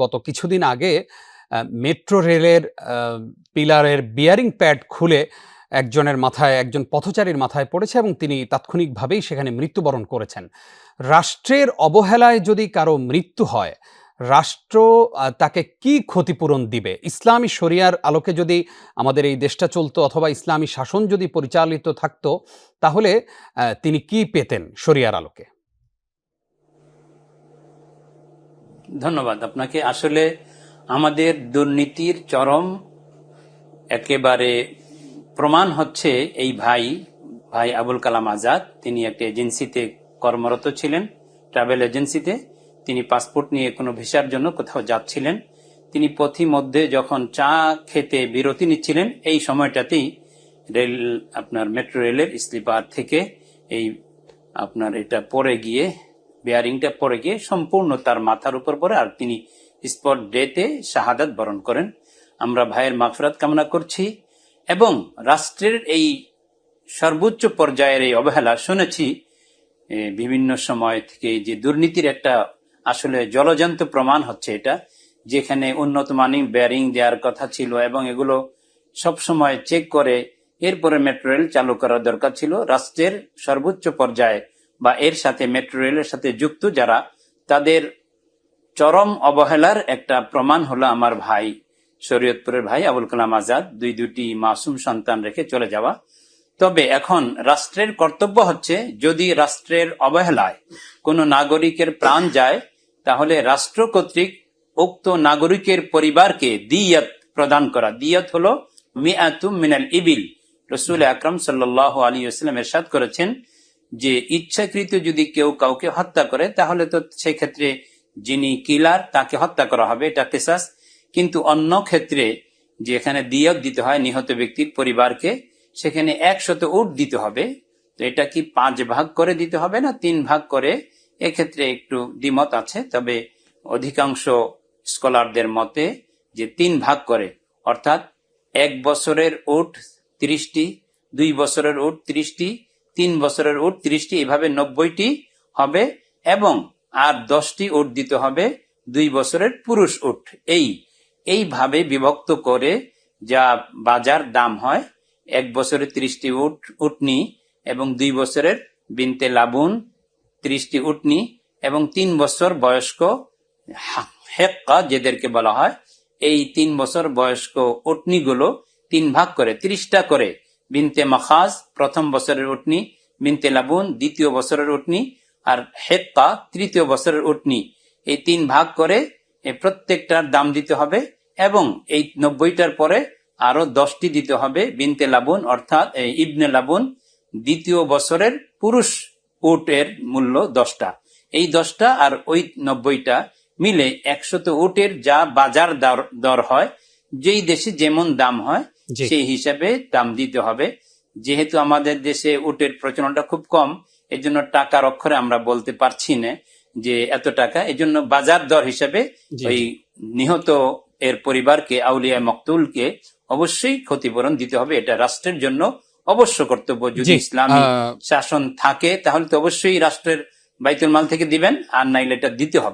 গত কিছুদিন আগে মেট্রো রেলের পিলারের বিয়ারিং প্যাড খুলে একজন পথচারীর মাথায় পড়েছে এবং তিনি তাৎক্ষণিকভাবেই সেখানে মৃত্যুবরণ করেছেন। রাষ্ট্রের অবহেলায় যদি কারো মৃত্যু হয়, রাষ্ট্র তাকে কি ক্ষতিপূরণ দিবে? ইসলামী শরিয়ার আলোকে যদি আমাদের এই দেশটা চলতো অথবা ইসলামী শাসন যদি পরিচালিত থাকতো, তাহলে তিনি কি পেতেন শরিয়ার আলোকে? ধন্যবাদ আপনাকে। আসলে আমাদের দুর্নীতির চরম একেবারে প্রমাণ হচ্ছে এই ভাই আবুল কালাম আজাদ। তিনি একটা এজেন্সিতে কর্মরত ছিলেন, ট্রাভেল এজেন্সিতে। তিনি পাসপোর্ট নিয়ে কোনো ভিসার জন্য কোথাও যাচ্ছিলেন। তিনি পথিমধ্যে যখন চা খেতে বিরতি নিচ্ছিলেন, এই সময়টাতেই মেট্রো রেলের স্লিপার থেকে এটা পড়ে গিয়ে, বেয়ারিংটা পড়ে গিয়ে সম্পূর্ণ তার মাথার উপর পড়ে, আর তিনি স্পট ডেতে শাহাদাত বরণ করেন। আমরা ভাইয়ের মাগফিরাত কামনা করছি। এবং রাষ্ট্রের এই সর্বোচ্চ পর্যায়ের এই অবহেলা শুনেছি বিভিন্ন সময় থেকে, যে দুর্নীতির একটা আসলে জলজান্ত প্রমাণ হচ্ছে এটা, যেখানে উন্নত মানের বেয়ারিং দেওয়ার কথা ছিল এবং এগুলো সব সময় চেক করে এরপরে মেট্রো রেল চালু করার দরকার ছিল। রাষ্ট্রের সর্বোচ্চ পর্যায়ে বা এর সাথে মেট্রো রেলের সাথে যুক্ত যারা, তাদের চরম অবহেলার একটা প্রমাণ হলো আমার ভাই, শরীয়তপুরের ভাই আবুল কালাম আজাদ, দুটি মাসুম সন্তান রেখে চলে যাওয়া। তবে এখন রাষ্ট্রের কর্তব্য হচ্ছে, যদি রাষ্ট্রের অবহেলায় কোনো নাগরিকের প্রাণ যায়, তাহলে রাষ্ট্র কর্তৃক উক্ত নাগরিকের পরিবারকে দিয়াত প্রদান করা। দিয়াত হলো মিআতুম মিনাল ইবিল। রাসূল আকরাম সাল্লাল্লাহু আলাইহি ওয়াসাল্লাম ইরশাদ করেছেন যে ইচ্ছাকৃত যদি কেউ কাউকে হত্যা করে, তাহলে তো সেক্ষেত্রে যিনি কিলার তাকে হত্যা করা হবে, এটা কিসাস। কিন্তু অন্য ক্ষেত্রে যেখানে দিয়াত দিতে হয় নিহত ব্যক্তির পরিবারকে, সেখানে 100 উট দিতে হবে। তো এটা কি 5 ভাগ করে দিতে হবে না 3 ভাগ করে? এক্ষেত্রে একটু দ্বিমত আছে, তবে অধিকাংশ স্কলারদের মতে যে 3 ভাগ করে, অর্থাৎ 1 বছরের উট 30টি, 2 বছরের উট 30টি, 3 বছরের উট 30টি, এভাবে 90টি হবে। এবং আর 10টি উট দিতে হবে 2 বছরের পুরুষ উট। এইভাবে বিভক্ত করে যা বাজার দাম হয়, 1 বছরে 30টি উটনি এবং 2 বছরের বিনতে লাবুন 30টি উটনি এবং 3 বছর বয়স্ক হেক্কা যেদেরকে বলা হয়, এই 3 বছর বয়স্ক উটনিগুলো 3 ভাগ করে 30টা করে বিনতে মাখাজ প্রথম বছরের উটনি, বিনতে লাবুন দ্বিতীয় বছরের উটনি, আর হেক্কা তৃতীয় বছরের উটনি, এই 3 ভাগ করে প্রত্যেকটার দাম দিতে হবে। এবং এই 90টার পরে আরো 10টি দিতে হবে বিনতে লাবুন, অর্থাৎ ইবনে লাবুন দ্বিতীয় বছরের পুরুষ উটের মূল্য 10টা। এই 10টা আর ওই 90টা মিলে 100 উটের যা বাজার দর হয়, যেই দেশে যেমন দাম হয় সেই হিসাবে দাম দিতে হবে। যেহেতু আমাদের দেশে উটের প্রচলনটা খুব কম, এজন্য টাকার অক্ষরে আমরা বলতে পারছি না যে এত টাকা। এজন্য বাজার দর হিসাবে ওই নিহত এর পরিবারকে, আউলিয়া মকতুলকে অবশ্যই ক্ষতিপূরণ দিতে হবে। এটা রাষ্ট্রের জন্য অবশ্য কর্তব্য। যদি ইসলামী শাসন থাকে তাহলে তো অবশ্যই রাষ্ট্রের বাইতুল মাল থেকে দিবেন, আর নাইলে এটা দিতে হবে।